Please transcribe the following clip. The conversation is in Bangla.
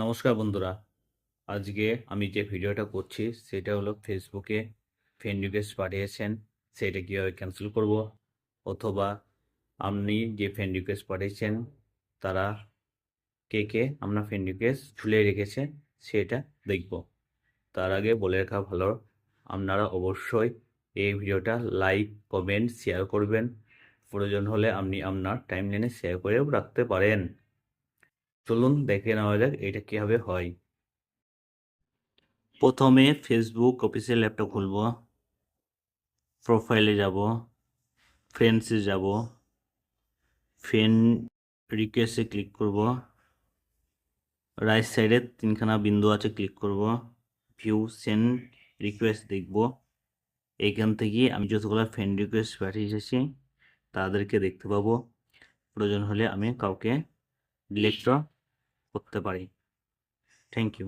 নমস্কার বন্ধুরা, আজকে আমি যে ভিডিওটা করছি সেটা হলো ফেসবুকে ফ্রেন্ড রিকোয়েস্ট পাঠিয়েছেন সেটা কীভাবে ক্যান্সেল করব, অথবা আপনি যে ফ্রেন্ড রিকোয়েস্ট পাঠিয়েছেন তারা কে কে আপনার ফ্রেন্ড রিকোয়েস্ট ঝুলিয়ে রেখেছে সেটা দেখব। তার আগে বলে রাখা ভালো, আপনারা অবশ্যই এই ভিডিওটা লাইক, কমেন্ট, শেয়ার করবেন। প্রয়োজন হলে আপনি আপনার টাইমলাইনে শেয়ার করেও রাখতে পারেন। চলুন দেখে নেওয়া যাক এটা কীভাবে হয়। প্রথমে ফেসবুক অফিসিয়াল অ্যাপটা খুলব, প্রোফাইলে যাব, ফ্রেন্ডসে যাব, ফ্রেন্ড রিকোয়েস্টে ক্লিক করব, রাইট সাইডে তিনখানা বিন্দু আছে ক্লিক করব, ভিউ সেন্ড রিকোয়েস্ট দেখব। এইখান থেকে আমি যতগুলো ফ্রেন্ড রিকোয়েস্ট পাঠিয়েছি তাদেরকে দেখতে পাবো। প্রয়োজন হলে আমি কাউকে ডিলিটও করতে পারি। Thank you.